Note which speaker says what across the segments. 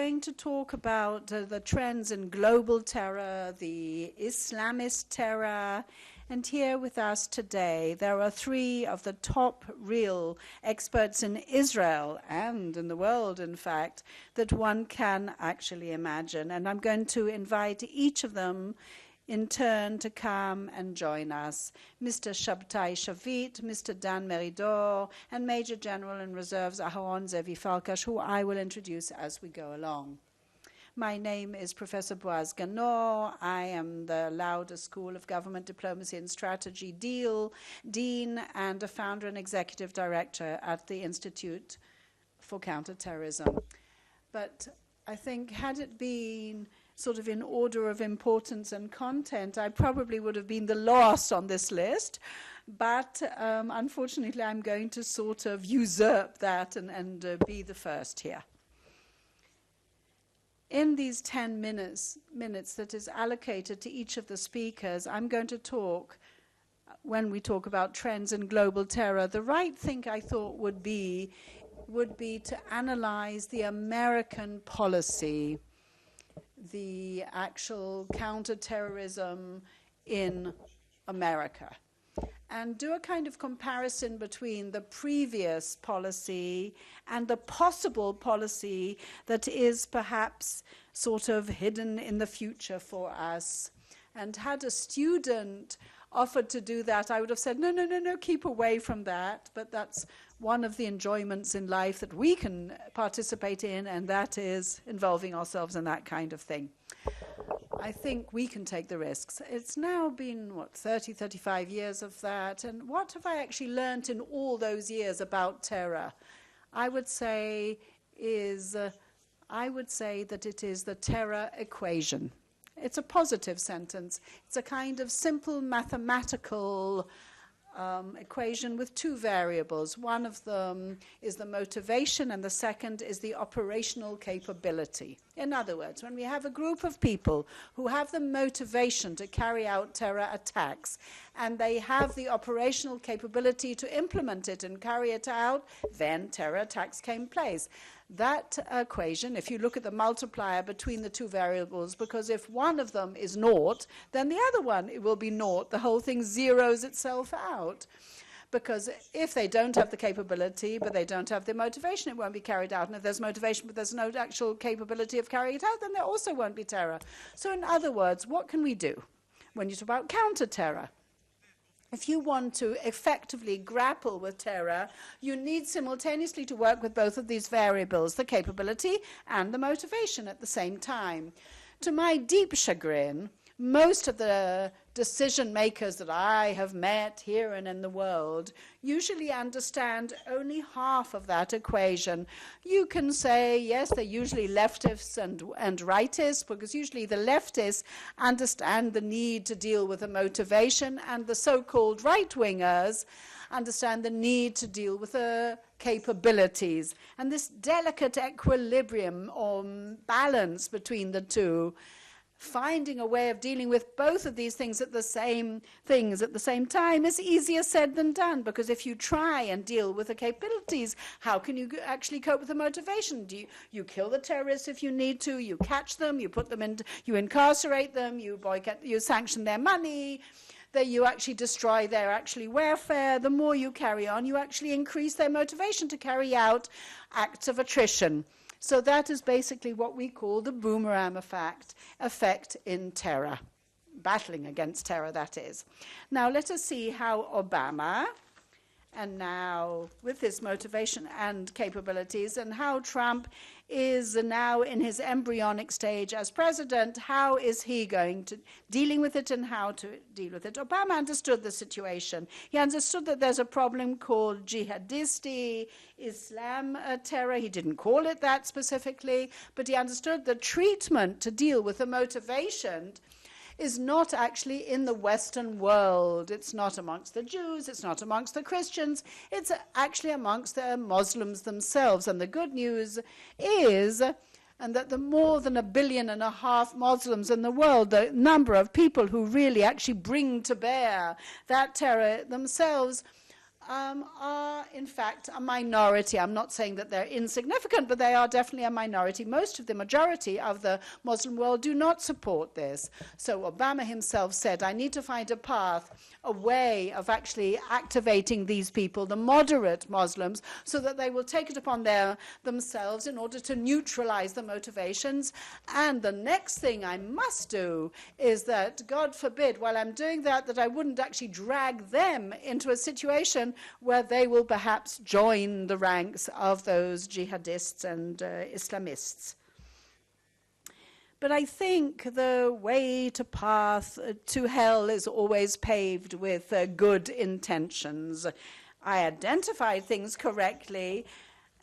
Speaker 1: going to talk about the trends in global terror, the Islamist terror, and here with us today there are three of the top real experts in Israel and in the world, in fact, that one can actually imagine. And I'm going to invite each of them in turn to come and join us. Mr. Shabtai Shavit, Mr. Dan Meridor, and Major General in Reserves Aharon Zeevi-Farkash, who I will introduce as we go along. My name is Professor Boaz Ganor. I am the Lauder School of Government Diplomacy and Strategy Dean and a founder and executive director at the Institute for Counter-Terrorism. But I think had it been sort of in order of importance and content, I probably would have been the last on this list. But unfortunately, I'm going to sort of usurp that and be the first here. In these 10 minutes that is allocated to each of the speakers, I'm going to talk, when we talk about trends in global terror, the right thing I thought would be to analyze the American policy, the actual counter-terrorism in America, and do a kind of comparison between the previous policy and the possible policy that is perhaps sort of hidden in the future for us. And had a student offered to do that, I would have said, no, keep away from that. But that's one of the enjoyments in life that we can participate in, and that is involving ourselves in that kind of thing. I think we can take the risks. It's now been, 30, 35 years of that. And what have I actually learned in all those years about terror? I would say that it is the terror equation. It's a positive sentence. It's a kind of simple mathematical equation with two variables. One of them is the motivation, and the second is the operational capability. In other words, when we have a group of people who have the motivation to carry out terror attacks, and they have the operational capability to implement it and carry it out, then terror attacks can place. That equation, if you look at the multiplier between the two variables, because if one of them is naught, then the other one, it will be naught. The whole thing zeroes itself out. Because if they don't have the capability, but they don't have the motivation, it won't be carried out. And if there's motivation, but there's no actual capability of carrying it out, then there also won't be terror. So in other words, what can we do when you talk about counter-terror? If you want to effectively grapple with terror, you need simultaneously to work with both of these variables, the capability and the motivation at the same time. To my deep chagrin, most of the decision makers that I have met here and in the world usually understand only half of that equation. You can say, yes, they're usually leftists and rightists, because usually the leftists understand the need to deal with the motivation, and the so-called right-wingers understand the need to deal with the capabilities. And this delicate equilibrium or balance between the two, finding a way of dealing with both of these things at the same time is easier said than done, because if you try and deal with the capabilities, how can you actually cope with the motivation? You kill the terrorists if you need to, you catch them, you put them in, you incarcerate them, you boycott, you sanction their money, that you actually destroy their actually welfare. The more you carry on, you actually increase their motivation to carry out acts of attrition. So that is basically what we call the boomerang effect in terror, battling against terror, that is. Now let us see how Obama, and now with his motivation and capabilities, and how Trump is now in his embryonic stage as president, how is he going to dealing with it and how to deal with it. Obama understood the situation. He understood that there's a problem called jihadisti Islam terror. He didn't call it that specifically, but he understood the treatment to deal with the motivation is not actually in the Western world. It's not amongst the Jews, it's not amongst the Christians, it's actually amongst the Muslims themselves. And the good news is that the more than 1.5 billion Muslims in the world, the number of people who really actually bring to bear that terror themselves, are, in fact, a minority. I'm not saying that they're insignificant, but they are definitely a minority. Most of the majority of the Muslim world do not support this. So Obama himself said, I need to find a path, a way of actually activating these people, the moderate Muslims, so that they will take it upon themselves in order to neutralize the motivations. And the next thing I must do is that, God forbid, while I'm doing that, that I wouldn't actually drag them into a situation where they will perhaps join the ranks of those jihadists and Islamists. But I think the way to path to hell is always paved with good intentions. I identified things correctly,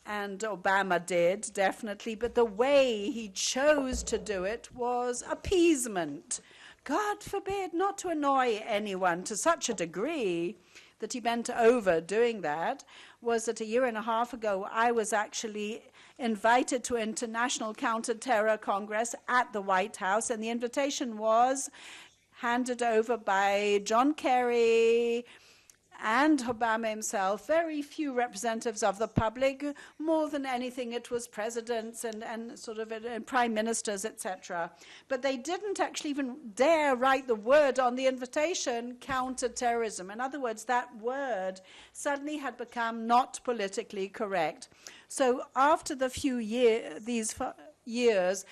Speaker 1: and Obama did, definitely, but the way he chose to do it was appeasement. God forbid, not to annoy anyone to such a degree that he bent over doing that, was that a year and a half ago, I was actually invited to an International Counter-Terror Congress at the White House, and the invitation was handed over by John Kerry and Obama himself, very few representatives of the public. More than anything, it was presidents and sort of prime ministers, etc. But they didn't actually even dare write the word on the invitation, counter-terrorism. In other words, that word suddenly had become not politically correct. So after the these years,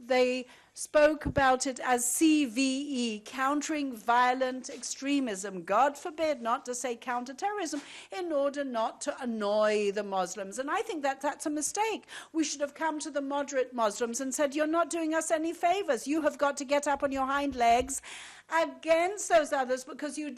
Speaker 1: they spoke about it as CVE, countering violent extremism. God forbid not to say counter-terrorism in order not to annoy the Muslims. And I think that that's a mistake. We should have come to the moderate Muslims and said, you're not doing us any favors. You have got to get up on your hind legs against those others because you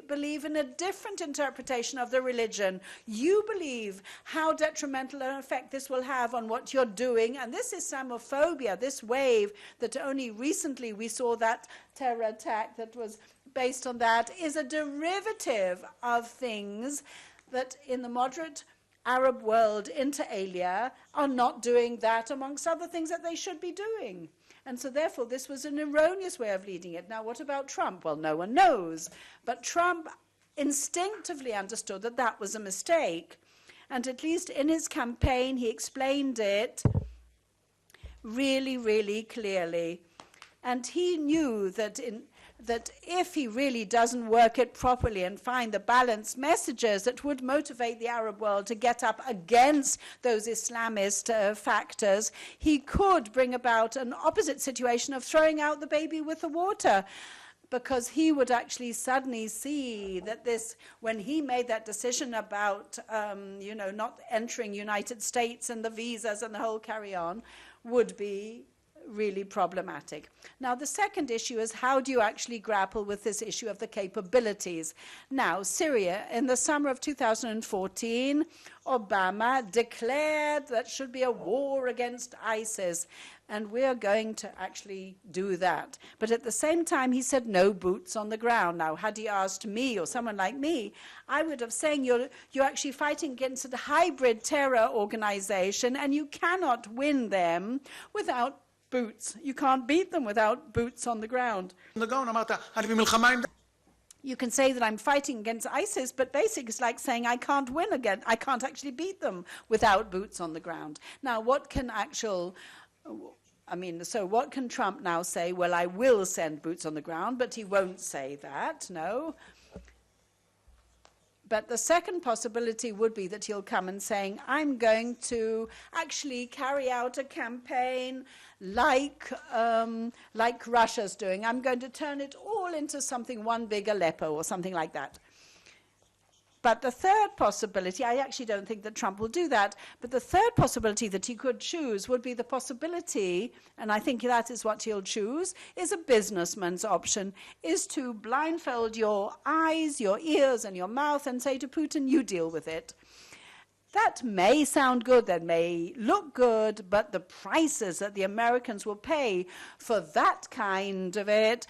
Speaker 1: believe in a different interpretation of the religion. You believe how detrimental an effect this will have on what you're doing. And this Islamophobia, this wave that only recently we saw that terror attack that was based on that, is a derivative of things that in the moderate Arab world, inter alia, are not doing that amongst other things that they should be doing. And so therefore this was an erroneous way of leading it. Now what about Trump? Well, no one knows. But Trump instinctively understood that that was a mistake. And at least in his campaign, he explained it really, really clearly. And he knew that if he really doesn't work it properly and find the balanced messages that would motivate the Arab world to get up against those Islamist factors, he could bring about an opposite situation of throwing out the baby with the water, because he would actually suddenly see that this, when he made that decision about, not entering United States and the visas and the whole carry-on, would be really problematic. Now, the second issue is how do you actually grapple with this issue of the capabilities? Now, Syria, in the summer of 2014, Obama declared that should be a war against ISIS, and we're going to actually do that. But at the same time, he said no boots on the ground. Now, had he asked me or someone like me, I would have said you're actually fighting against a hybrid terror organization, and you cannot win them without boots. You can't beat them without boots on the ground. You can say that I'm fighting against ISIS, but basically it's like saying I can't win again. I can't actually beat them without boots on the ground. Now, what can what can Trump now say? Well, I will send boots on the ground, but he won't say that, no. But the second possibility would be that he'll come and saying, I'm going to actually carry out a campaign like Russia's doing. I'm going to turn it all into something, one big Aleppo or something like that. But the third possibility, I actually don't think that Trump will do that, but the third possibility that he could choose would be the possibility, and I think that is what he'll choose, is a businessman's option, is to blindfold your eyes, your ears, and your mouth and say to Putin, you deal with it. That may sound good, that may look good, but the prices that the Americans will pay for that kind of it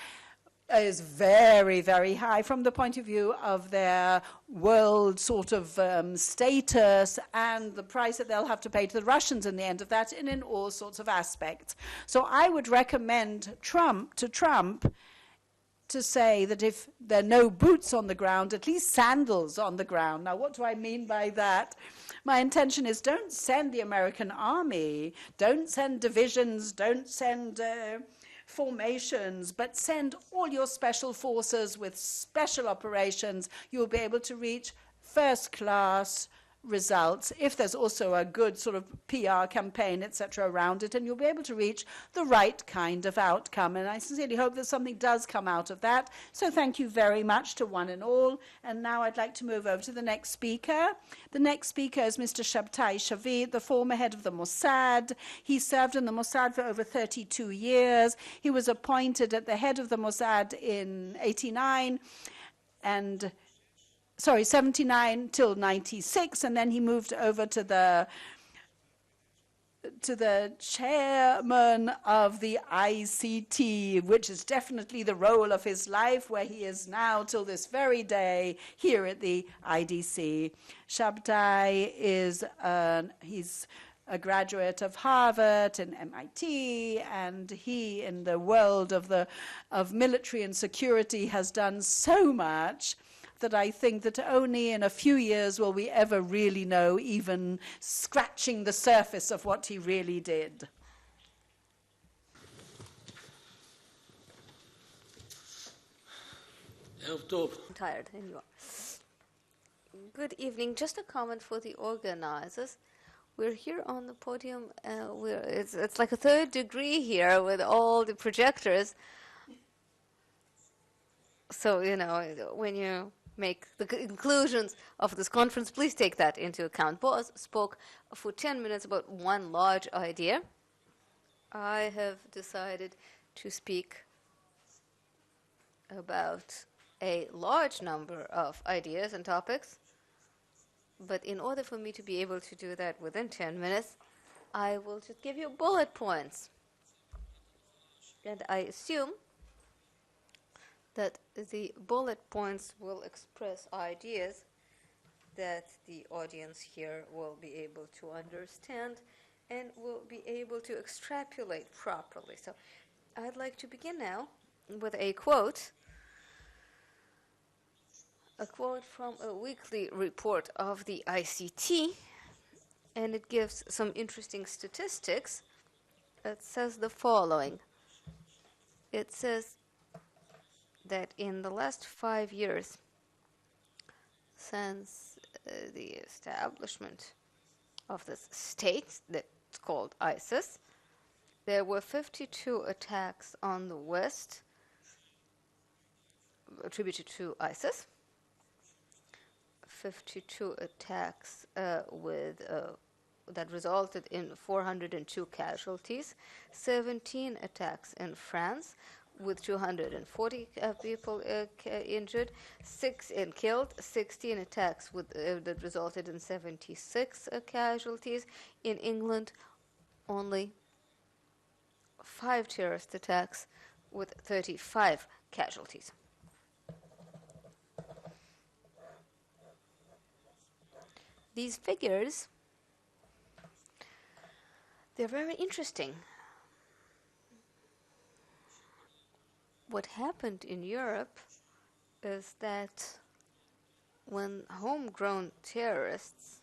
Speaker 1: is very, very high from the point of view of their world sort of status and the price that they'll have to pay to the Russians in the end of that, and in all sorts of aspects. So I would recommend Trump to to say that if there are no boots on the ground, at least sandals on the ground. Now, what do I mean by that? My intention is don't send the American army, don't send divisions, don't send formations, but send all your special forces with special operations. You'll be able to reach first-class results if there's also a good sort of PR campaign, etc., around it, and you'll be able to reach the right kind of outcome. And I sincerely hope that something does come out of that. So thank you very much to one and all. And now I'd like to move over to the next speaker. The next speaker is Mr. Shabtai Shavit, the former head of the Mossad. He served in the Mossad for over 32 years. He was appointed at the head of the Mossad in 89 and 79 till 96, and then he moved over to the chairman of the ICT, which is definitely the role of his life, where he is now till this very day here at the IDC. Shabtai is he's a graduate of Harvard and MIT, and he, in the world of military and security, has done so much that I think that only in a few years will we ever really know, even scratching the surface of what he really did.
Speaker 2: I'm tired, and you are. Good evening. Just a comment for the organizers. We're here on the podium. It's like a third degree here with all the projectors. So, when you make the conclusions of this conference, please take that into account. Boaz spoke for 10 minutes about one large idea. I have decided to speak about a large number of ideas and topics, but in order for me to be able to do that within 10 minutes, I will just give you bullet points. And I assume that the bullet points will express ideas that the audience here will be able to understand and will be able to extrapolate properly. So I'd like to begin now with a quote from a weekly report of the ICT, and it gives some interesting statistics. It says the following. It says that in the last 5 years, since the establishment of this state that's called ISIS, there were 52 attacks on the West attributed to ISIS, 52 attacks that resulted in 402 casualties, 17 attacks in France, with 240 people injured, 6 killed, 16 attacks that resulted in 76 casualties. In England, only 5 terrorist attacks with 35 casualties. These figures, they're very interesting. What happened in Europe is that when homegrown terrorists,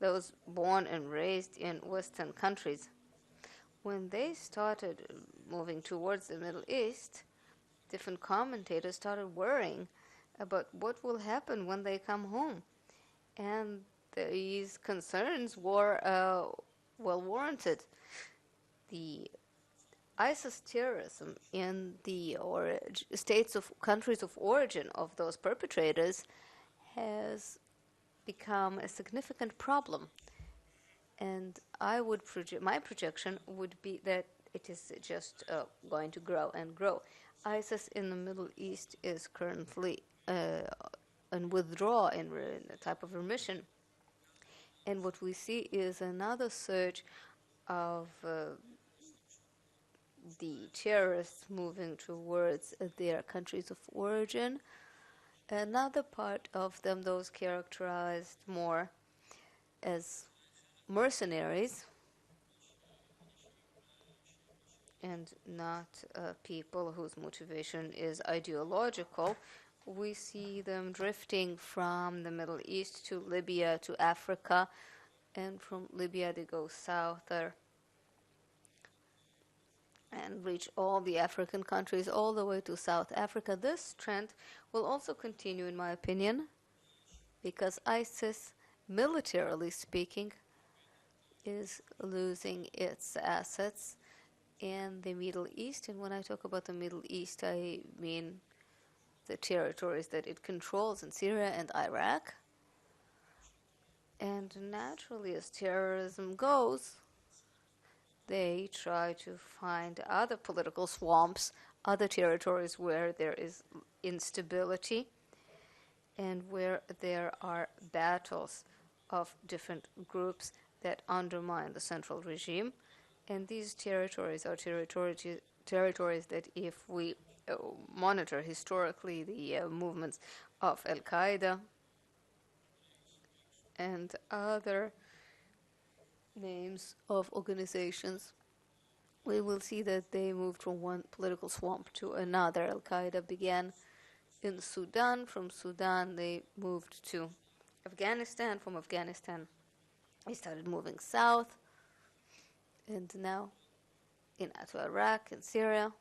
Speaker 2: those born and raised in Western countries, when they started moving towards the Middle East, different commentators started worrying about what will happen when they come home. And these concerns were well warranted. The ISIS terrorism in the countries of origin of those perpetrators has become a significant problem. And my projection would be that it is just going to grow and grow. ISIS in the Middle East is currently in withdrawal, in a type of remission. And what we see is another surge of the terrorists moving towards their countries of origin. Another part of them, those characterized more as mercenaries, and not people whose motivation is ideological. We see them drifting from the Middle East to Libya to Africa, and from Libya they go south and reach all the African countries all the way to South Africa. This trend will also continue, in my opinion, because ISIS, militarily speaking, is losing its assets in the Middle East. And when I talk about the Middle East, I mean the territories that it controls in Syria and Iraq. And naturally, as terrorism goes, they try to find other political swamps, other territories where there is instability and where there are battles of different groups that undermine the central regime. And these territories are territories that, if we monitor historically the movements of Al-Qaeda and other names of organizations, we will see that they moved from one political swamp to another. Al-Qaeda began in Sudan. From Sudan, they moved to Afghanistan. From Afghanistan, they started moving south, and now to Iraq and Syria,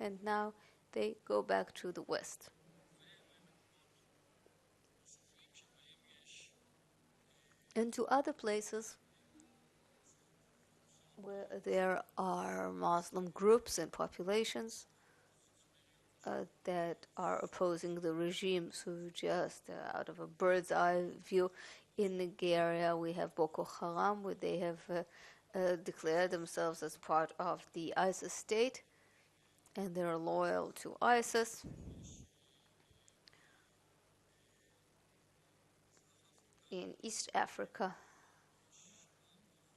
Speaker 2: and now they go back to the West. And to other places where there are Muslim groups and populations that are opposing the regime. So just out of a bird's eye view, in Nigeria we have Boko Haram, where they have declared themselves as part of the ISIS state, and they're loyal to ISIS. In East Africa,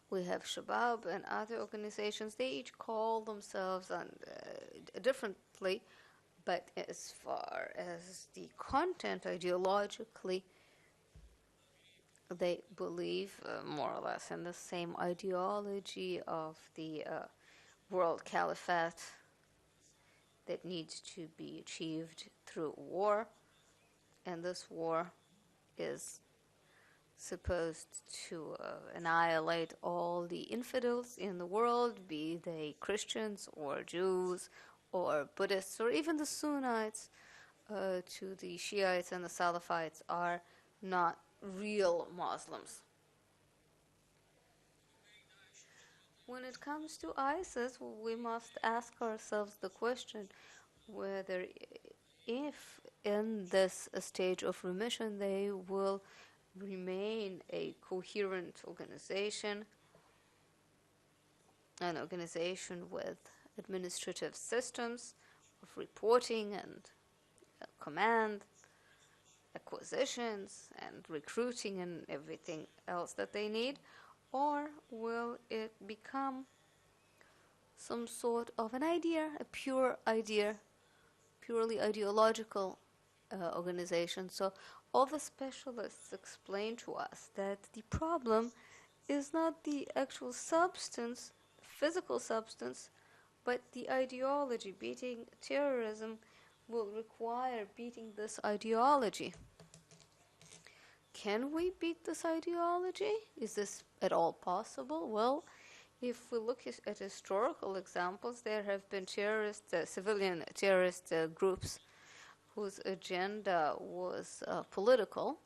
Speaker 2: we have Shabab and other organizations. They each call themselves differently, but as far as the content, ideologically, they believe more or less in the same ideology of the world caliphate that needs to be achieved through war. And this war is supposed to annihilate all the infidels in the world, be they Christians or Jews or Buddhists or even the Sunnites to the Shiites and the Salafites are not real Muslims. When it comes to ISIS, we must ask ourselves the question whether, if in this stage of remission, they will remain a coherent organization, an organization with administrative systems of reporting and command, acquisitions and recruiting and everything else that they need, or will it become some sort of an idea, a pure idea, purely ideological organization? So all the specialists explain to us that the problem is not the actual substance, physical substance, but the ideology. Beating terrorism will require beating this ideology. Can we beat this ideology? Is this at all possible? Well, if we look at historical examples, there have been civilian terrorist groups whose agenda was political,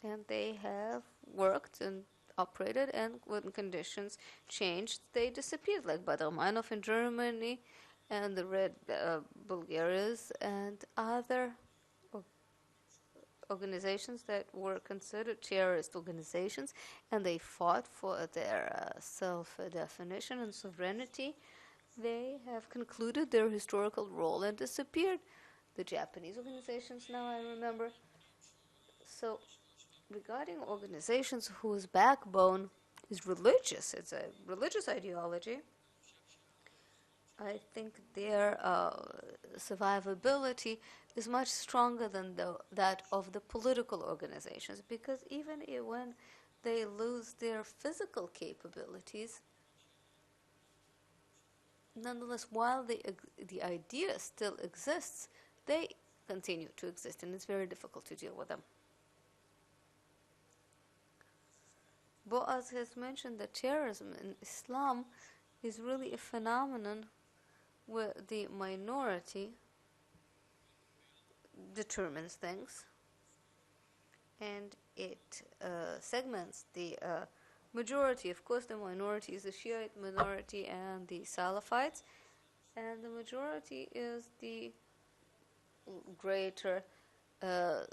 Speaker 2: and they have worked and operated, and when conditions changed, they disappeared, like Baader-Meinhof in Germany and the Red Bulgarians and other organizations that were considered terrorist organizations, and they fought for their self-definition and sovereignty. They have concluded their historical role and disappeared. The Japanese organizations, now I remember. So, regarding organizations whose backbone is religious, it's a religious ideology, I think their survivability is much stronger than that of the political organizations, because even when they lose their physical capabilities, nonetheless, while the idea still exists, they continue to exist, and it's very difficult to deal with them. Boaz has mentioned that terrorism in Islam is really a phenomenon where the minority determines things, and it segments the majority. Of course, the minority is the Shiite minority and the Salafites, and the majority is the greater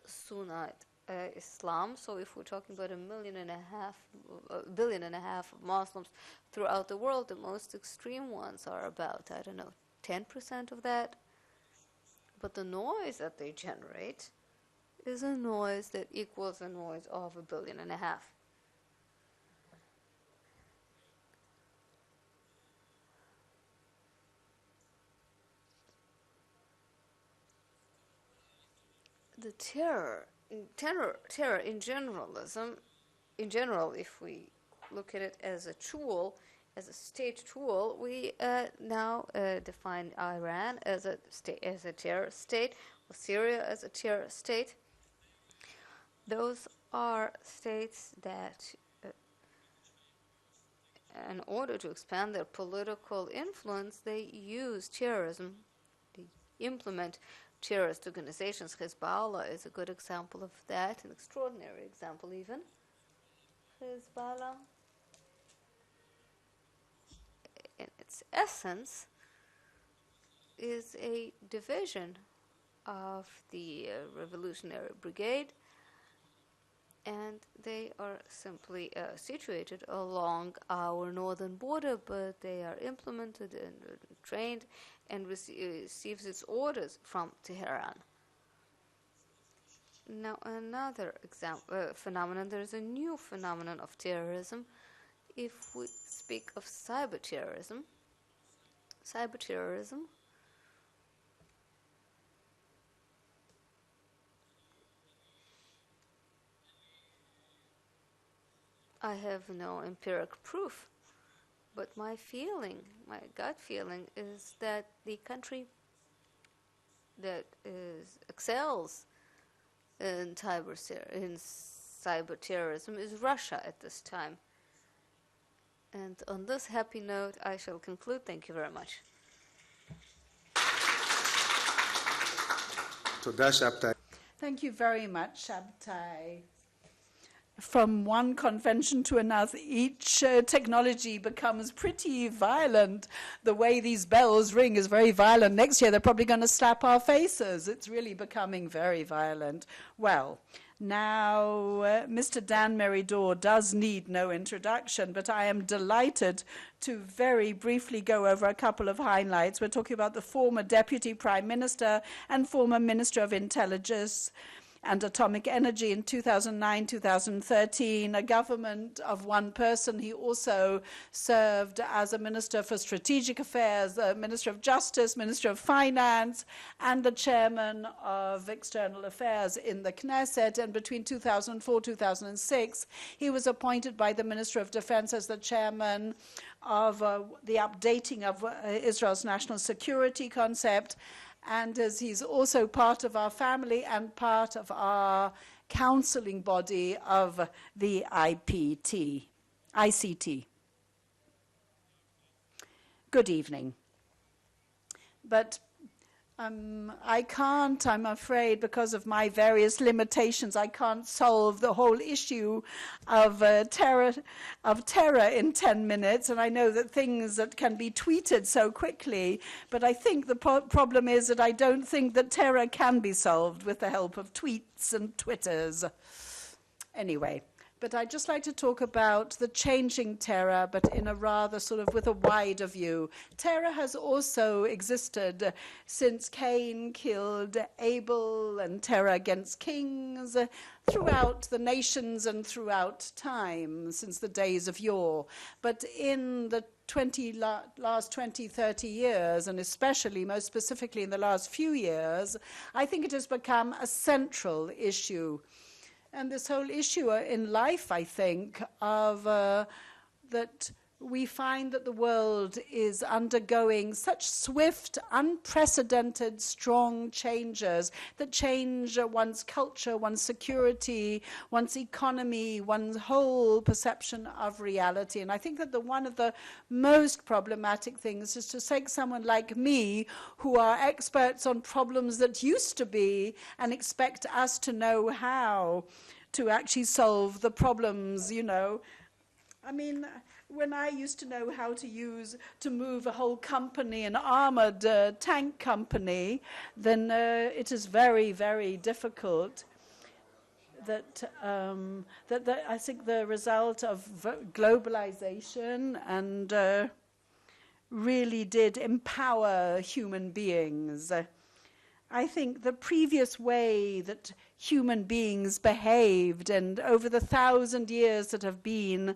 Speaker 2: Sunnite Islam. So if we're talking about 1.5 billion of Muslims throughout the world, the most extreme ones are about, I don't know, 10% of that. But the noise that they generate is a noise that equals the noise of 1.5 billion. The terror in general, if we look at it as a tool, as a state tool, we now define Iran as a terror state, or Syria as a terror state. Those are states that, in order to expand their political influence, they use terrorism. They implement terrorist organizations. Hezbollah is a good example of that, an extraordinary example even. Hezbollah, in its essence, is a division of the Revolutionary Brigade, and they are simply situated along our northern border, but they are implemented and trained and receives its orders from Tehran. Now, another phenomenon, there is a new phenomenon of terrorism. If we speak of cyber-terrorism, I have no empiric proof, but my gut feeling is that the country that excels in cyber terrorism is Russia at this time. And on this happy note, I shall conclude. Thank you very much.
Speaker 1: Thank you very much, Shabtai. From one convention to another, each technology becomes pretty violent. The way these bells ring is very violent. Next year, they're probably going to slap our faces. It's really becoming very violent. Well, now, Mr. Dan Meridor does need no introduction, but I am delighted to very briefly go over a couple of highlights. We're talking about the former Deputy Prime Minister and former Minister of Intelligence and Atomic Energy in 2009-2013, a government of one person. He also served as a Minister for Strategic Affairs, a Minister of Justice, Minister of Finance, and the Chairman of External Affairs in the Knesset. And between 2004-2006, he was appointed by the Minister of Defense as the Chairman of the updating of Israel's national security concept. And as he's also part of our family and part of our counseling body of the ICT. Good evening. But I can't, I'm afraid, because of my various limitations, I can't solve the whole issue of terror in 10 minutes. And I know that things that can be tweeted so quickly, but I think the problem is that I don't think that terror can be solved with the help of tweets and Twitters. Anyway. But I'd just like to talk about the changing terror, but in a rather sort of with a wider view. Terror has also existed since Cain killed Abel, and terror against kings throughout the nations and throughout time, since the days of yore. But in the last 20, 30 years, and especially most specifically in the last few years, I think it has become a central issue. And this whole issue in life, I think, of that we find that the world is undergoing such swift, unprecedented, strong changes that change one's culture, one's security, one's economy, one's whole perception of reality. And I think that one of the most problematic things is to take someone like me, who are experts on problems that used to be, and expect us to know how to actually solve the problems, you know. I mean, when I used to know how to move a whole company, an armored tank company, then it is very, very difficult. That I think the result of globalization and really did empower human beings. I think the previous way that human beings behaved, and over the 1,000 years that have been,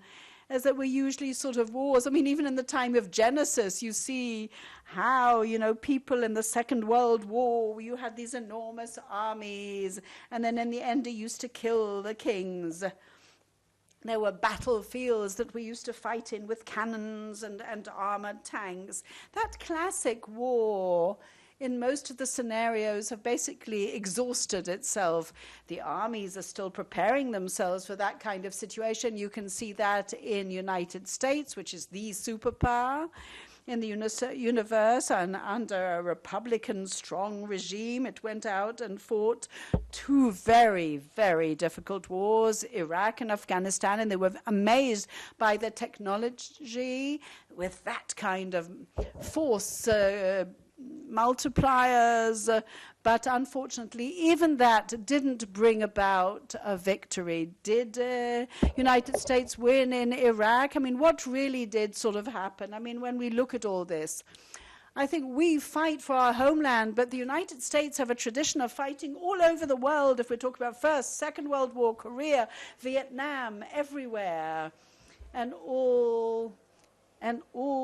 Speaker 1: is that we're usually sort of wars. I mean, even in the time of Genesis, you see how, you know, people in the Second World War, you had these enormous armies, and then in the end, they used to kill the kings. There were battlefields that we used to fight in with cannons and armored tanks. That classic war, in most of the scenarios, have basically exhausted itself. The armies are still preparing themselves for that kind of situation. You can see that in United States, which is the superpower in the universe, and under a Republican strong regime, it went out and fought two very, very difficult wars, Iraq and Afghanistan, and they were amazed by the technology with that kind of force multipliers, but unfortunately even that didn't bring about a victory. Did United States win in Iraq? I mean, what really did sort of happen? I mean, when we look at all this, I think we fight for our homeland, but the United States have a tradition of fighting all over the world. If we talk about First, Second World War, Korea, Vietnam, everywhere, and all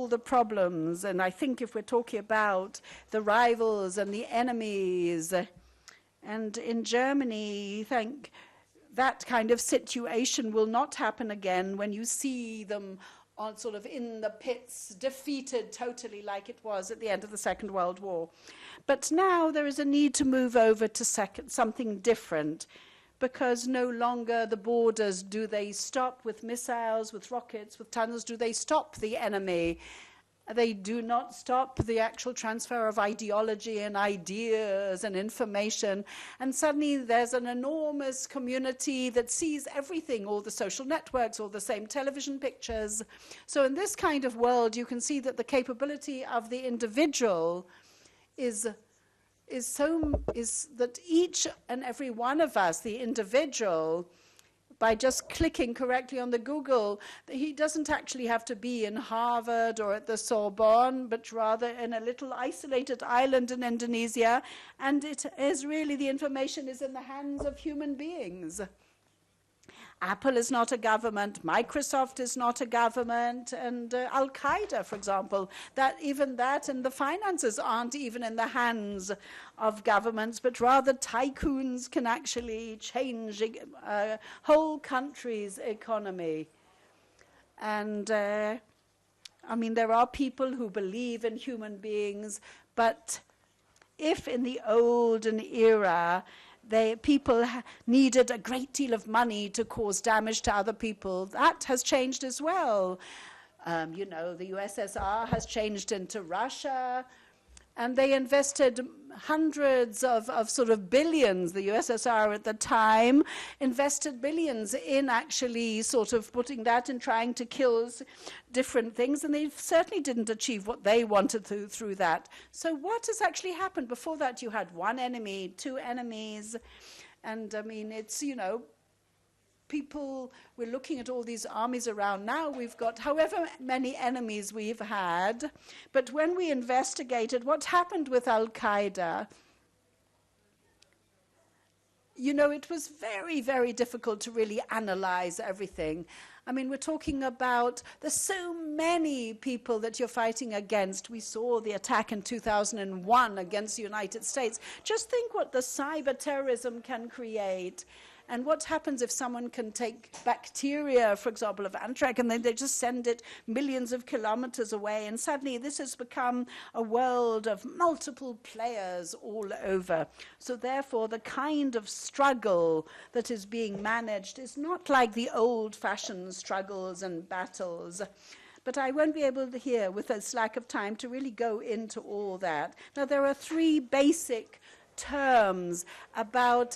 Speaker 1: the problems. And I think if we're talking about the rivals and the enemies, and in Germany, I think that kind of situation will not happen again when you see them on sort of in the pits, defeated totally like it was at the end of the Second World War. But now there is a need to move over to something different, because no longer the borders, do they stop with missiles, with rockets, with tunnels? Do they stop the enemy? They do not stop the actual transfer of ideology and ideas and information. And suddenly there's an enormous community that sees everything, all the social networks, all the same television pictures. So in this kind of world, you can see that the capability of the individual is that each and every one of us, the individual, by just clicking correctly on the Google, he doesn't actually have to be in Harvard or at the Sorbonne, but rather in a little isolated island in Indonesia. And it is really, the information is in the hands of human beings. Apple is not a government, Microsoft is not a government, and Al-Qaeda, for example, that and the finances aren't even in the hands of governments, but rather tycoons can actually change a whole country's economy. And I mean, there are people who believe in human beings, but if in the olden era people needed a great deal of money to cause damage to other people, that has changed as well. You know, the USSR has changed into Russia, and they invested hundreds of sort of billions. The USSR at the time invested billions in actually sort of putting that and trying to kill different things, and they certainly didn't achieve what they wanted through that. So what has actually happened? Before that, you had one enemy, two enemies, and I mean, it's, you know, people, we're looking at all these armies around now. We've got however many enemies we've had. But when we investigated what happened with Al-Qaeda, you know, it was very, very difficult to really analyze everything. I mean, we're talking about, there's so many people that you're fighting against. We saw the attack in 2001 against the United States. Just think what the cyber terrorism can create. And what happens if someone can take bacteria, for example, of anthrax, and then they just send it millions of kilometers away, and suddenly this has become a world of multiple players all over. So therefore, the kind of struggle that is being managed is not like the old-fashioned struggles and battles. But I won't be able to here, with this lack of time, to really go into all that. Now, there are three basic terms about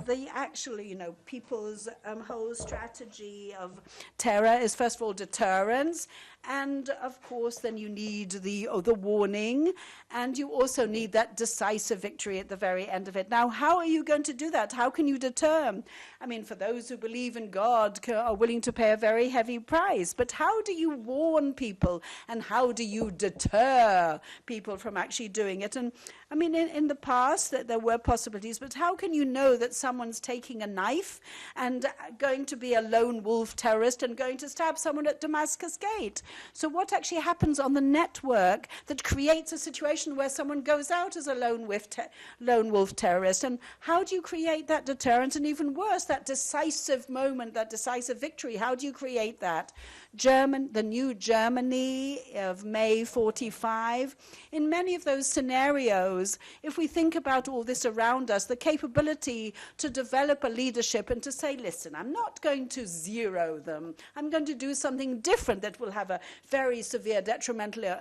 Speaker 1: the actually, people's whole strategy of terror is, first of all, deterrence. And, of course, then you need the warning. And you also need that decisive victory at the very end of it. Now, how are you going to do that? How can you deter? I mean, for those who believe in God are willing to pay a very heavy price. But how do you warn people? And how do you deter people from actually doing it? And, I mean, in the past, there were possibilities. But how can you know that someone's taking a knife and going to be a lone wolf terrorist and going to stab someone at Damascus Gate? So what actually happens on the network that creates a situation where someone goes out as a lone wolf terrorist? And how do you create that deterrence? And even worse, that decisive moment, that decisive victory, how do you create that? The new Germany of May 45, in many of those scenarios, if we think about all this around us, the capability to develop a leadership and to say, listen, I'm not going to zero them. I'm going to do something different that will have a very severe detrimental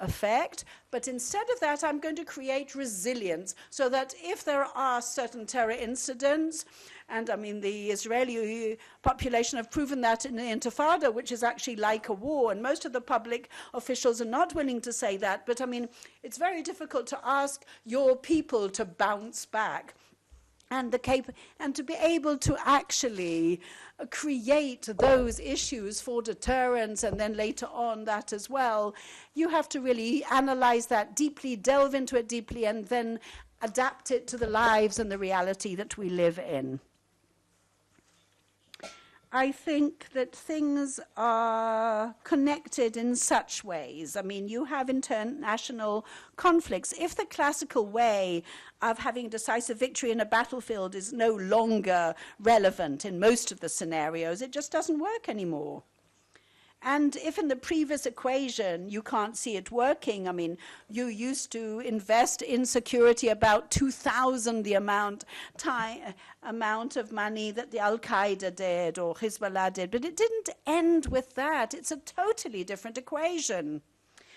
Speaker 1: effect, but instead of that, I'm going to create resilience so that if there are certain terror incidents, and I mean, the Israeli population have proven that in the Intifada, which is actually like a war, and most of the public officials are not willing to say that, but I mean, it's very difficult to ask your people to bounce back. And to be able to actually create those issues for deterrence, and then later on that as well, you have to really analyze that deeply, delve into it deeply, and then adapt it to the lives and the reality that we live in. I think that things are connected in such ways. I mean, you have international conflicts. If the classical way of having decisive victory in a battlefield is no longer relevant in most of the scenarios, it just doesn't work anymore. And if in the previous equation you can't see it working, I mean, you used to invest in security about 2,000 the amount of money that the Al-Qaeda did or Hezbollah did, but it didn't end with that. It's a totally different equation.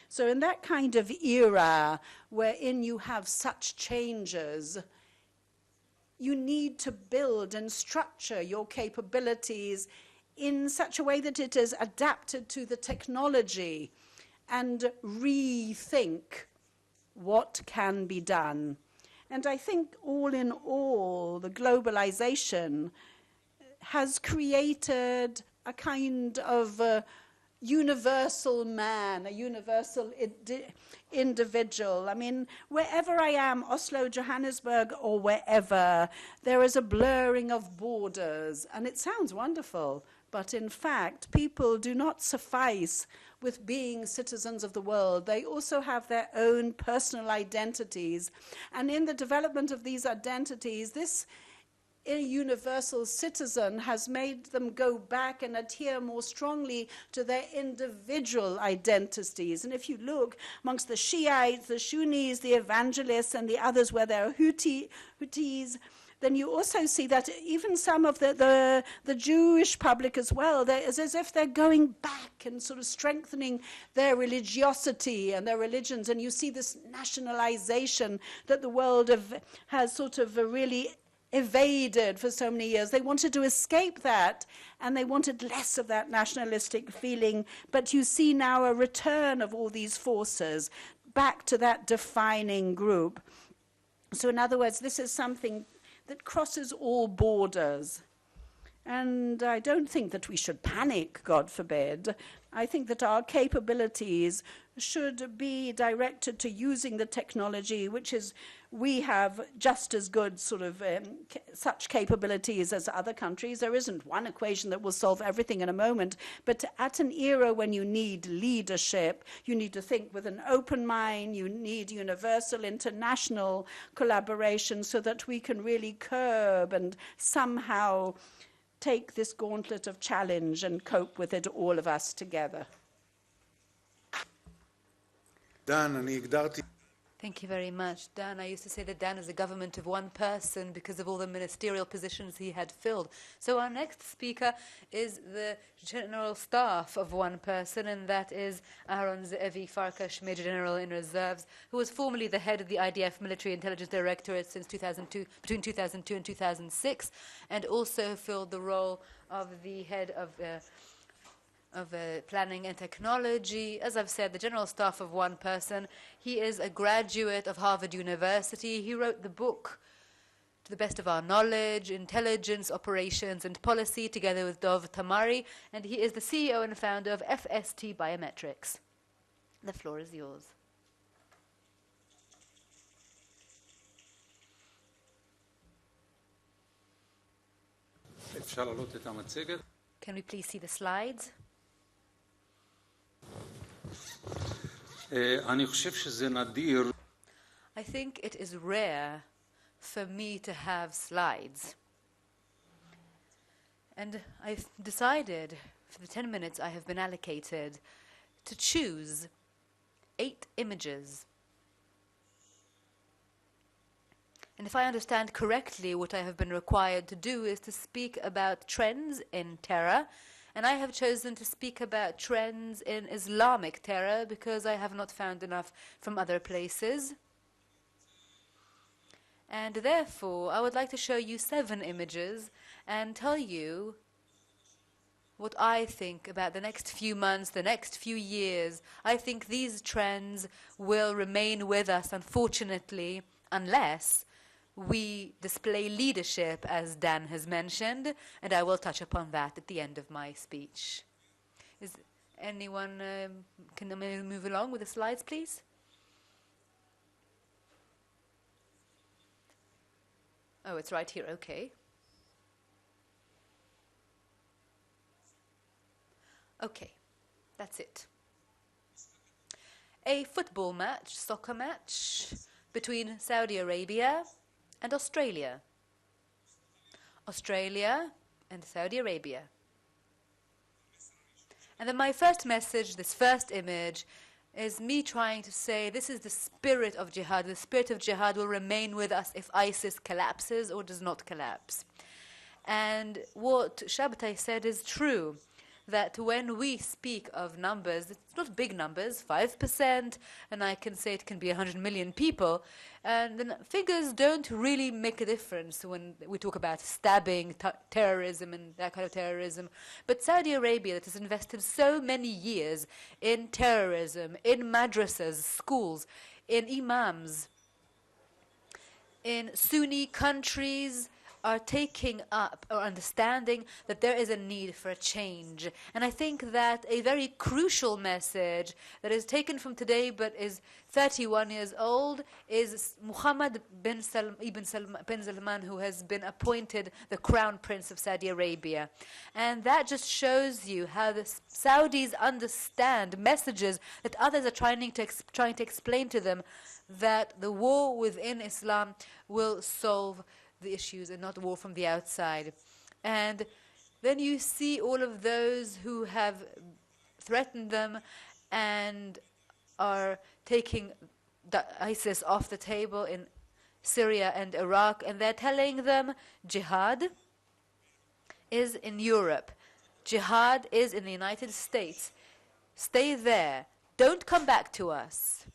Speaker 1: So in that kind of era wherein you have such changes, you need to build and structure your capabilities in such a way that it is adapted to the technology and rethink what can be done. And I think all in all, the globalization has created a kind of universal man, a universal individual. I mean, wherever I am, Oslo, Johannesburg, or wherever, there is a blurring of borders, and it sounds wonderful. But in fact, people do not suffice with being citizens of the world. They also have their own personal identities. And in the development of these identities, this universal citizen has made them go back and adhere more strongly to their individual identities. And if you look amongst the Shiites, the Sunnis, the evangelists, and the others where there are Houthis, then you also see that even some of the Jewish public as well, it's as if they're going back and sort of strengthening their religiosity and their religions. And you see this nationalization that the world has sort of really evaded for so many years. They wanted to escape that, and they wanted less of that nationalistic feeling. But you see now a return of all these forces back to that defining group. So in other words, this is something that crosses all borders. And I don't think that we should panic, God forbid, I think that our capabilities should be directed to using the technology, which is, we have just as good sort of such capabilities as other countries. There isn't one equation that will solve everything in a moment, but at an era when you need leadership, you need to think with an open mind, you need universal international collaboration so that we can really curb and somehow take this gauntlet of challenge and cope with it, all of us together.
Speaker 3: Thank you very much, Dan. I used to say that Dan is a government of one person because of all the ministerial positions he had filled. So our next speaker is the General Staff of one person, and that is Aharon Zeevi-Farkash, Major General in Reserves, who was formerly the head of the IDF Military Intelligence Directorate since 2002, between 2002 and 2006, and also filled the role of the head of planning and technology. As I've said, the general staff of one person. He is a graduate of Harvard University. He wrote the book, To the Best of Our Knowledge, Intelligence, Operations and Policy, together with Dov Tamari, and he is the CEO and founder of FST Biometrics. The floor is yours. Can we please see the slides?
Speaker 4: אני חושב שזה נדיר.
Speaker 3: I think it is rare for me to have slides. And I've decided, for the 10 minutes I have been allocated, to choose 8 images. And if I understand correctly, what I have been required to do is to speak about trends in terror. And I have chosen to speak about trends in Islamic terror because I have not found enough from other places. And therefore, I would like to show you 7 images and tell you what I think about the next few months, the next few years. I think these trends will remain with us, unfortunately, unless we display leadership, as Dan has mentioned, and I will touch upon that at the end of my speech. Is anyone, can I move along with the slides, please? Oh, it's right here, okay. Okay, that's it. A football match, soccer match, between Saudi Arabia and Australia. Australia and Saudi Arabia. And then my first message, this first image, is me trying to say this is the spirit of jihad. The spirit of jihad will remain with us if ISIS collapses or does not collapse. And what Shabtai said is true, that when we speak of numbers, it's not big numbers, 5%, and I can say it can be 100 million people, and the figures don't really make a difference when we talk about stabbing, terrorism, and that kind of terrorism. But Saudi Arabia, that has invested so many years in terrorism, in madrasas, schools, in imams, in Sunni countries, are taking up or understanding that there is a need for a change. And I think that a very crucial message that is taken from today but is 31 years old is Muhammad bin Salman, who has been appointed the Crown Prince of Saudi Arabia. And that just shows you how the Saudis understand messages that others are trying to explain to them, that the war within Islam will solve the issues and not war from the outside. And then you see all of those who have threatened them and are taking ISIS off the table in Syria and Iraq, and they're telling them jihad is in Europe. Jihad is in the United States. Stay there. Don't come back to us.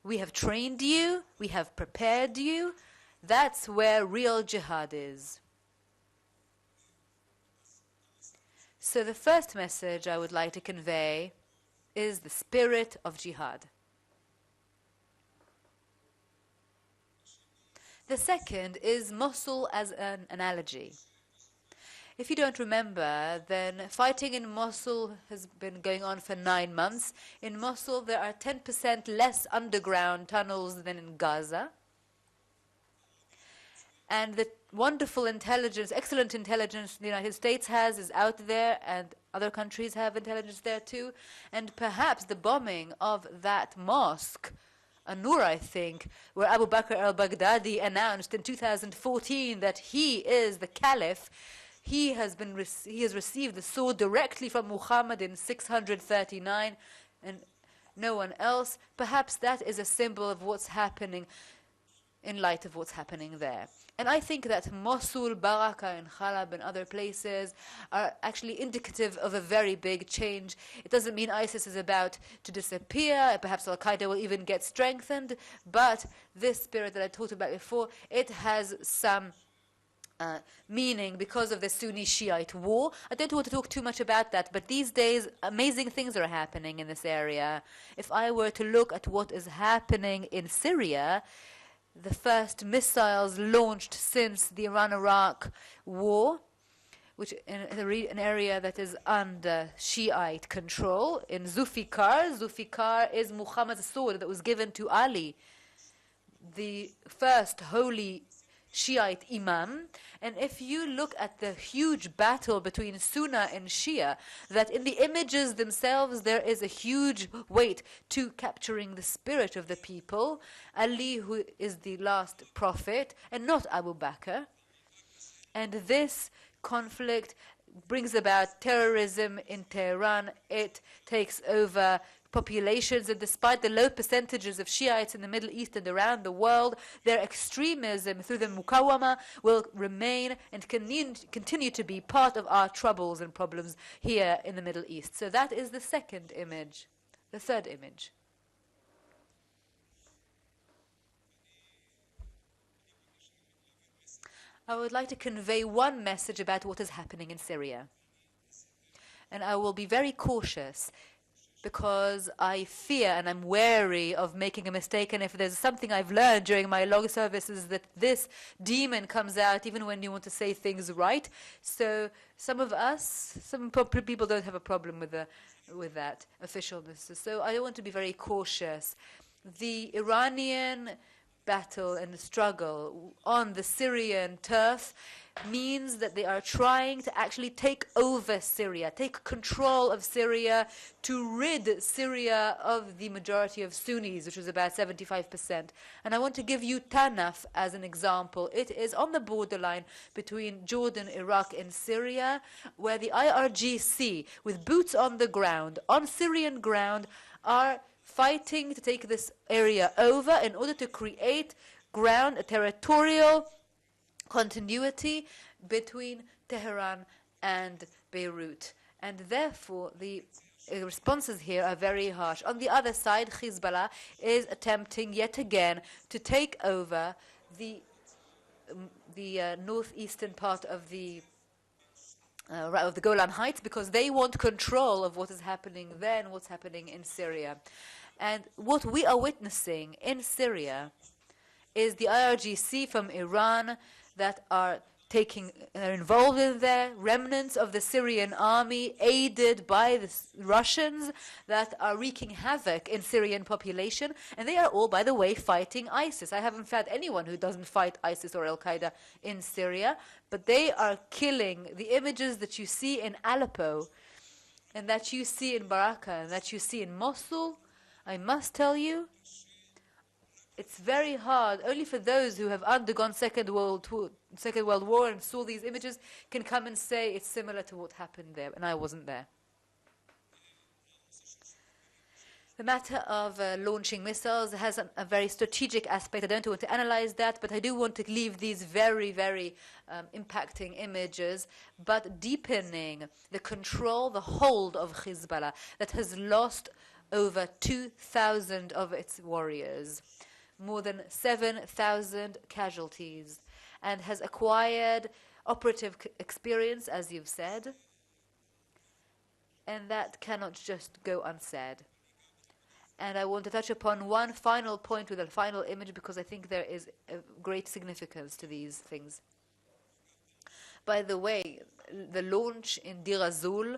Speaker 3: We have trained you. We have prepared you. That's where real jihad is. So the first message I would like to convey is the spirit of jihad. The second is Mosul as an analogy. If you don't remember, then fighting in Mosul has been going on for 9 months. In Mosul, there are 10% less underground tunnels than in Gaza. And the wonderful intelligence, excellent intelligence the United States has is out there, and other countries have intelligence there too. And perhaps the bombing of that mosque, An-Nur, I think, where Abu Bakr al-Baghdadi announced in 2014 that he is the caliph, he has received the sword directly from Muhammad in 639, and no one else. Perhaps that is a symbol of what's happening in light of what's happening there. And I think that Mosul, Baraka, and Khalab and other places are actually indicative of a very big change. It doesn't mean ISIS is about to disappear. Perhaps Al-Qaeda will even get strengthened. But this spirit that I talked about before, it has some meaning because of the Sunni-Shiite war. I don't want to talk too much about that, but these days amazing things are happening in this area. If I were to look at what is happening in Syria, the first missiles launched since the Iran-Iraq war, which in an area that is under Shiite control, in Zulfikar. Zulfikar is Muhammad's sword that was given to Ali, the first holy Shiite Imam. And if you look at the huge battle between Sunna and Shia, that in the images themselves there is a huge weight to capturing the spirit of the people. Ali, who is the last prophet, and not Abu Bakr. And this conflict brings about terrorism in Tehran. It takes over populations, and despite the low percentages of Shiites in the Middle East and around the world, their extremism through the Mukawama will remain and continue to be part of our troubles and problems here in the Middle East. So that is the second image. The third image. I would like to convey one message about what is happening in Syria. And I will be very cautious, because I fear and I'm wary of making a mistake. And if there's something I've learned during my long service, is that this demon comes out even when you want to say things right. So some people don't have a problem with that officialness. So I want to be very cautious. The Iranian battle and struggle on the Syrian turf means that they are trying to actually take over Syria, take control of Syria, to rid Syria of the majority of Sunnis, which is about 75%. And I want to give you Tanaf as an example. It is on the borderline between Jordan, Iraq, and Syria, where the IRGC, with boots on the ground, on Syrian ground, are fighting to take this area over in order to create ground, a territorial continuity between Tehran and Beirut. And therefore, the responses here are very harsh. On the other side, Hezbollah is attempting yet again to take over the northeastern part of the Golan Heights, because they want control of what is happening there and what's happening in Syria. And what we are witnessing in Syria is the IRGC from Iran that are involved in there, remnants of the Syrian army aided by the Russians that are wreaking havoc in Syrian population. And they are all, by the way, fighting ISIS. I haven't found anyone who doesn't fight ISIS or Al-Qaeda in Syria, but they are killing. The images that you see in Aleppo and that you see in Baraka and that you see in Mosul, I must tell you, it's very hard. Only for those who have undergone Second World War and saw these images can come and say it's similar to what happened there, and I wasn't there. The matter of launching missiles has a very strategic aspect. I don't want to analyze that, but I do want to leave these very, very impacting images, but deepening the control, the hold of Hezbollah that has lost over 2,000 of its warriors, more than 7,000 casualties, and has acquired operative experience, as you've said, and that cannot just go unsaid. And I want to touch upon one final point with a final image, because I think there is a great significance to these things. By the way, the launch in Dir Azul,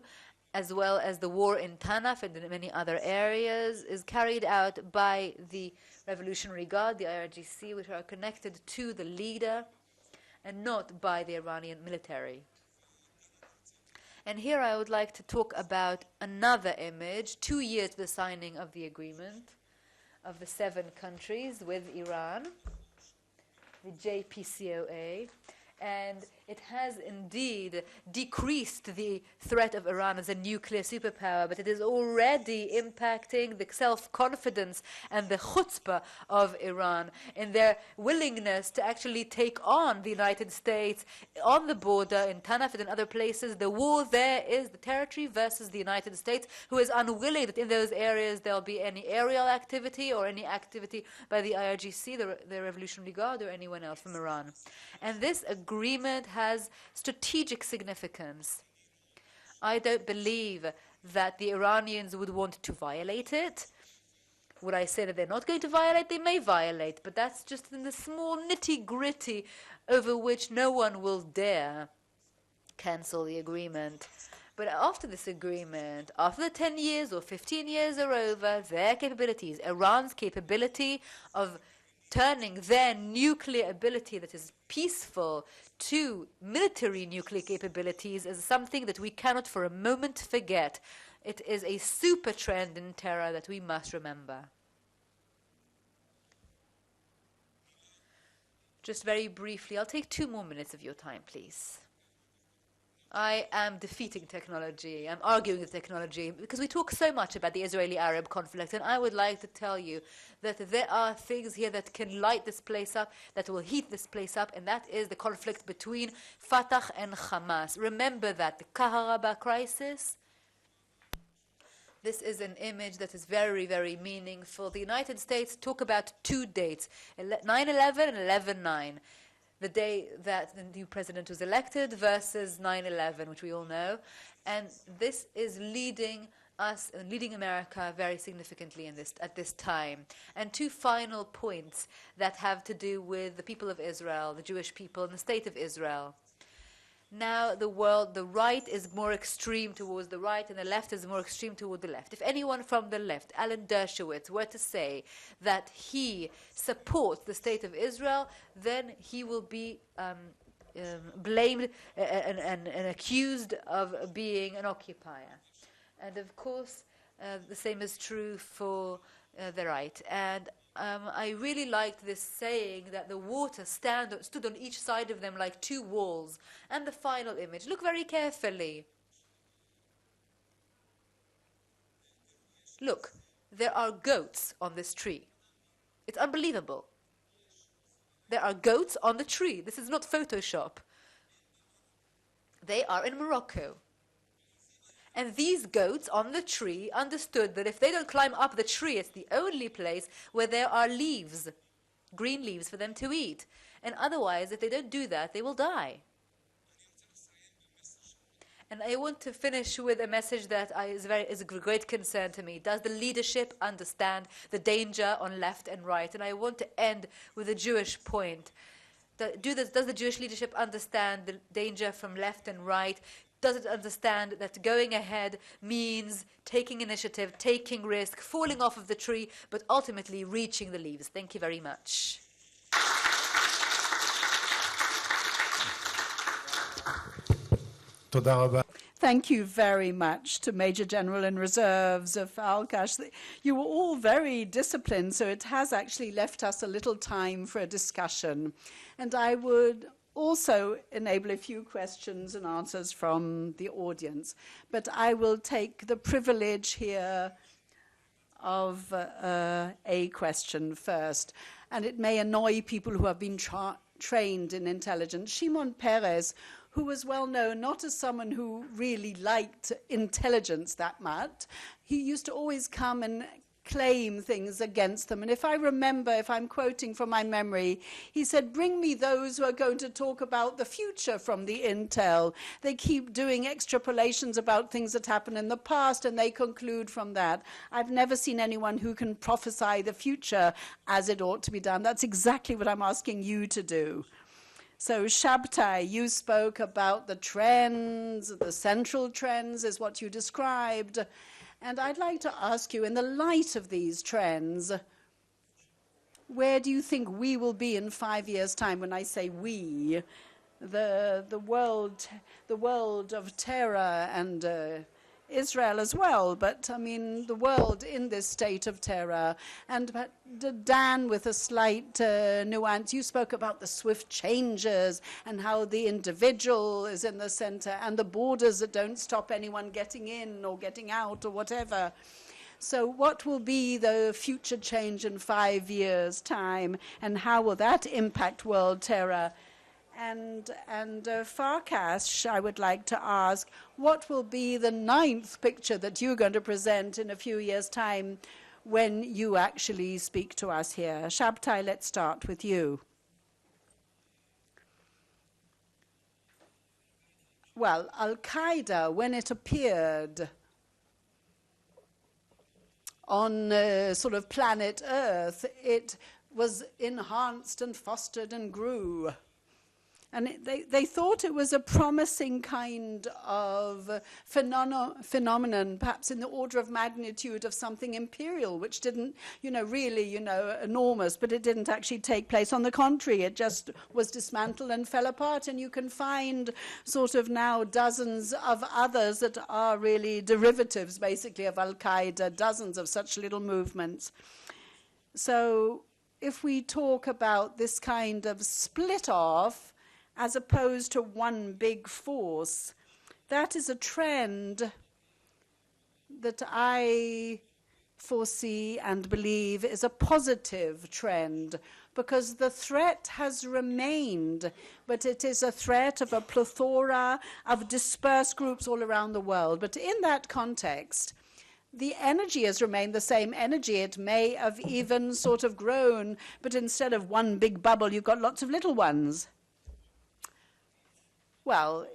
Speaker 3: as well as the war in Tanaf and in many other areas, is carried out by the Revolutionary Guard, the IRGC, which are connected to the leader and not by the Iranian military. And here I would like to talk about another image, 2 years to the signing of the agreement of the 7 countries with Iran, the JPCOA. And it has indeed decreased the threat of Iran as a nuclear superpower, but it is already impacting the self-confidence and the chutzpah of Iran in their willingness to actually take on the United States on the border in Tanaf and in other places. The war there is the territory versus the United States, who is unwilling that in those areas there will be any aerial activity or any activity by the IRGC, the Revolutionary Guard, or anyone else from Iran. And this agreement has strategic significance. I don't believe that the Iranians would want to violate it. Would I say that they're not going to violate? They may violate, but that's just in the small nitty-gritty over which no one will dare cancel the agreement. But after this agreement, after the 10 years or 15 years are over, their capabilities, Iran's capability of turning their nuclear ability that is peaceful to military nuclear capabilities is something that we cannot for a moment forget. It is a super trend in terror that we must remember. Just very briefly, I'll take 2 more minutes of your time, please. I am defeating technology. I'm arguing with technology because we talk so much about the Israeli-Arab conflict, and I would like to tell you that there are things here that can light this place up, that will heat this place up, and that is the conflict between Fatah and Hamas. Remember that, the Kaharaba crisis. This is an image that is very, very meaningful. The United States talk about 2 dates, 9/11 and 11/9. The day that the new president was elected versus 9/11, which we all know. And this is leading us and leading America very significantly at this time. And 2 final points that have to do with the people of Israel, the Jewish people, and the state of Israel. Now the right is more extreme towards the right and the left is more extreme toward the left. If anyone from the left, Alan Dershowitz, were to say that he supports the state of Israel, then he will be blamed and accused of being an occupier. And of course, the same is true for the right. And I really liked this saying that the water stood on each side of them like 2 walls. And the final image, look very carefully. Look, there are goats on this tree. It's unbelievable. There are goats on the tree. This is not Photoshop. They are in Morocco. And these goats on the tree understood that if they don't climb up the tree, it's the only place where there are leaves, green leaves for them to eat. And otherwise, if they don't do that, they will die. And I want to finish with a message that is a great concern to me. Does the leadership understand the danger on left and right? And I want to end with a Jewish point. Does the Jewish leadership understand the danger from left and right? Does it understand that going ahead means taking initiative, taking risk, falling off of the tree, but ultimately reaching the leaves? Thank you very much.
Speaker 1: Thank you very much to Major General in Reserves of Farkash. You were all very disciplined, so it has actually left us a little time for a discussion. And I would also enable a few questions and answers from the audience. But I will take the privilege here of a question first. And it may annoy people who have been trained in intelligence. Shimon Peres, who was well known not as someone who really liked intelligence that much, he used to always come and claim things against them. And if I remember, if I'm quoting from my memory, he said, bring me those who are going to talk about the future from the intel. They keep doing extrapolations about things that happened in the past, and they conclude from that. I've never seen anyone who can prophesy the future as it ought to be done. That's exactly what I'm asking you to do. So Shabtai, you spoke about the trends, the central trends is what you described. And I'd like to ask you, in the light of these trends, where do you think we will be in 5 years' time? When I say we, the world of terror and Israel as well, but I mean the world in this state of terror. And Dan, with a slight nuance, you spoke about the swift changes and how the individual is in the center and the borders that don't stop anyone getting in or getting out or whatever. So what will be the future change in 5 years' time, and how will that impact world terror? And Farkash, I would like to ask, what will be the 9th picture that you're going to present in a few years' time when you actually speak to us here? Shabtai, let's start with you. Well, Al-Qaeda, when it appeared on sort of planet Earth, it was enhanced and fostered and grew. And they thought it was a promising kind of phenomenon, perhaps in the order of magnitude of something imperial, which didn't, really, enormous, but it didn't actually take place. On the contrary, it just was dismantled and fell apart. And you can find sort of now dozens of others that are really derivatives, basically, of Al-Qaeda, dozens of such little movements. So if we talk about this kind of split off, as opposed to one big force, that is a trend that I foresee and believe is a positive trend, because the threat has remained, but it is a threat of a plethora of dispersed groups all around the world. But in that context, the energy has remained the same energy. It may have even sort of grown, but instead of one big bubble, you've got lots of little ones. Well,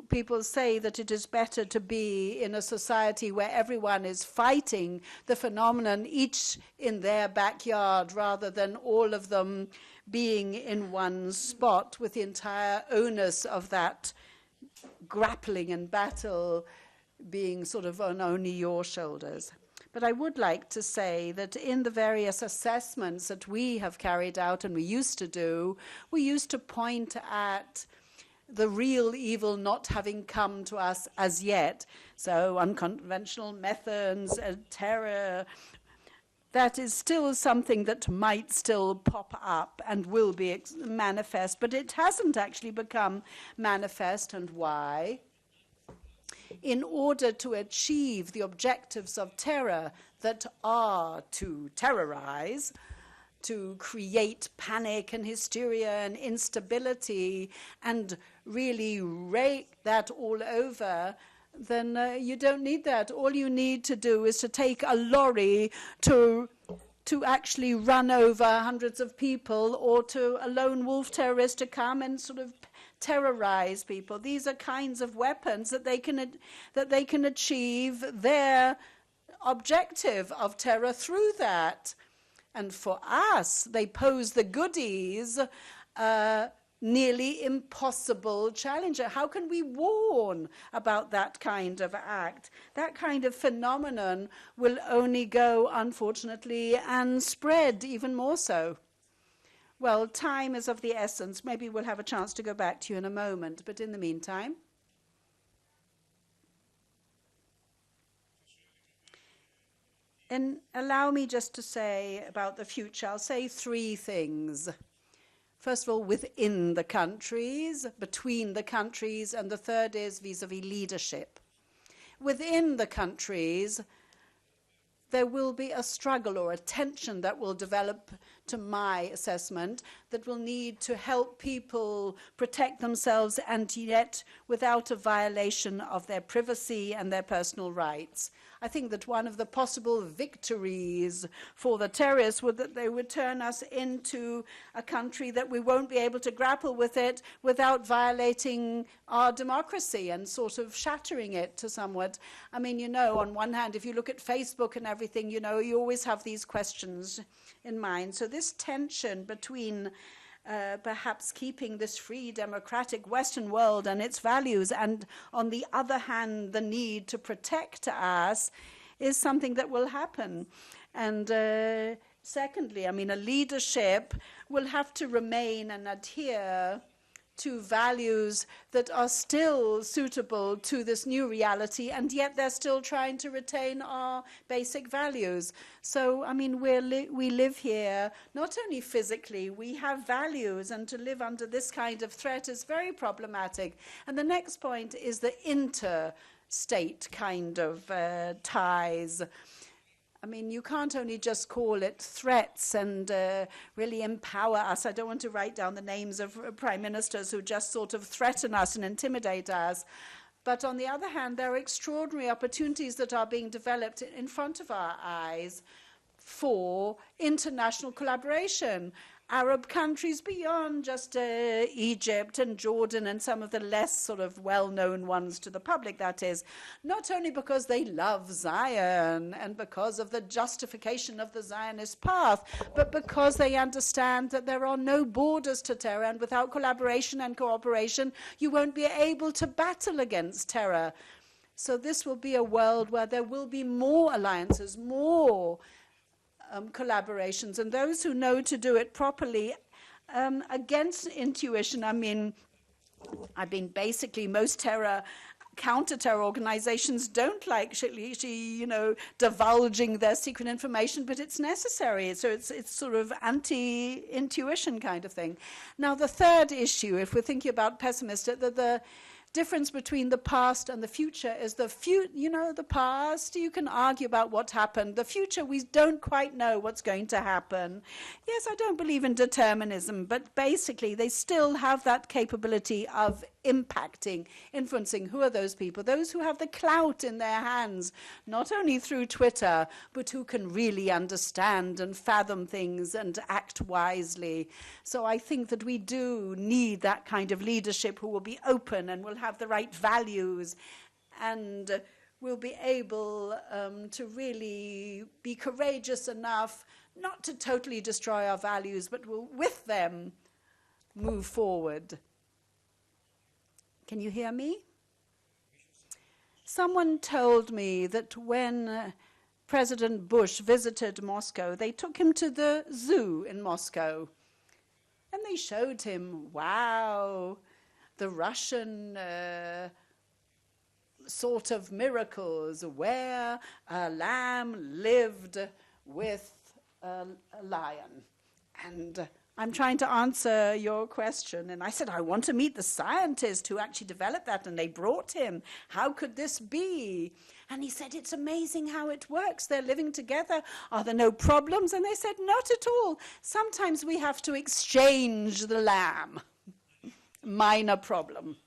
Speaker 1: people say that it is better to be in a society where everyone is fighting the phenomenon, each in their backyard, rather than all of them being in one spot with the entire onus of that grappling and battle being sort of on only your shoulders. But I would like to say that in the various assessments that we have carried out and we used to do, we used to point at the real evil not having come to us as yet. So unconventional methods, terror, that is still something that might still pop up and will be manifest, but it hasn't actually become manifest. And why? In order to achieve the objectives of terror that are to terrorize, to create panic and hysteria and instability and really rake that all over, then you don't need that. All you need to do is to take a lorry to actually run over hundreds of people, or to a lone wolf terrorist to come and sort of terrorize people. These are kinds of weapons that they can achieve their objective of terror through that. And for us, they pose the goodies, nearly impossible challenge. How can we warn about that kind of act? That kind of phenomenon will only go, unfortunately, and spread even more so. Well, time is of the essence. Maybe we'll have a chance to go back to you in a moment. But in the meantime, and allow me just to say about the future, I'll say 3 things. First of all, within the countries, between the countries, and the third is vis-a-vis leadership. Within the countries, there will be a struggle or a tension that will develop, to my assessment, that will need to help people protect themselves, and yet without a violation of their privacy and their personal rights. I think that one of the possible victories for the terrorists would that they would turn us into a country that we won't be able to grapple with it without violating our democracy and sort of shattering it to somewhat. I mean, on one hand, if you look at Facebook and everything, you always have these questions in mind. So this tension between perhaps keeping this free, democratic Western world and its values, and on the other hand, the need to protect us, is something that will happen. And secondly, I mean, a leadership will have to remain and adhere to values that are still suitable to this new reality, and yet they're still trying to retain our basic values. So, I mean, we live here, not only physically, we have values, and to live under this kind of threat is very problematic. And the next point is the interstate kind of ties. I mean, you can't only just call it threats and really empower us. I don't want to write down the names of prime ministers who just sort of threaten us and intimidate us. But on the other hand, there are extraordinary opportunities that are being developed in front of our eyes for international collaboration. Arab countries beyond just Egypt and Jordan and some of the less sort of well-known ones to the public, that is, not only because they love Zion and because of the justification of the Zionist path, but because they understand that there are no borders to terror, and without collaboration and cooperation, you won't be able to battle against terror. So this will be a world where there will be more alliances, more collaborations, and those who know to do it properly, against intuition. I mean, basically most counter-terror organizations don't like, divulging their secret information, but it's necessary. So it's sort of anti-intuition kind of thing. Now, the third issue, if we're thinking about pessimistic, the difference between the past and the future is the past, you can argue about what happened. The future, we don't quite know what's going to happen. Yes, I don't believe in determinism, but basically they still have that capability of impacting, influencing. Who are those people? Those who have the clout in their hands, not only through Twitter, but who can really understand and fathom things and act wisely. So I think that we do need that kind of leadership who will be open and will have the right values and will be able to really be courageous enough not to totally destroy our values, but will with them move forward. Can you hear me? Someone told me that when President Bush visited Moscow, they took him to the zoo in Moscow. And they showed him, wow, the Russian sort of miracles where a lamb lived with a lion. And I'm trying to answer your question. And I said, I want to meet the scientist who actually developed that. And they brought him. How could this be? And he said, it's amazing how it works. They're living together. Are there no problems? And they said, not at all. Sometimes we have to exchange the lamb. Minor problem.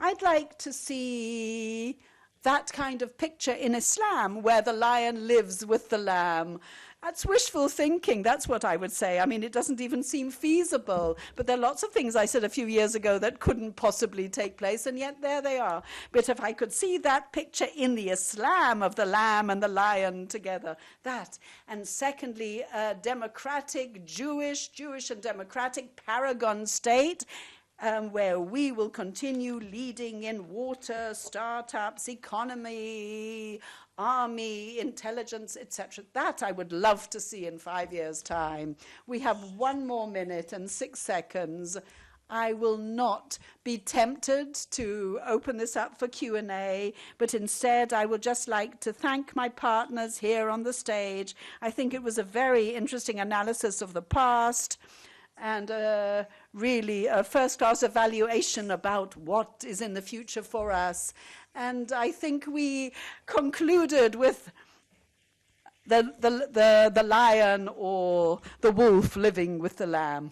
Speaker 1: I'd like to see that kind of picture in Islam where the lion lives with the lamb. That's wishful thinking, that's what I would say. I mean, it doesn't even seem feasible. But there are lots of things I said a few years ago that couldn't possibly take place, and yet there they are. But if I could see that picture in the Islam of the lamb and the lion together, that. And secondly, a democratic, Jewish and democratic paragon state, where we will continue leading in water, startups, economy, army, intelligence, etc. That I would love to see in 5 years' time. We have 1 more minute and 6 seconds. I will not be tempted to open this up for Q&A, but instead I would just like to thank my partners here on the stage. I think it was a very interesting analysis of the past, and really a first-class evaluation about what is in the future for us. And I think we concluded with the lion or the wolf living with the lamb.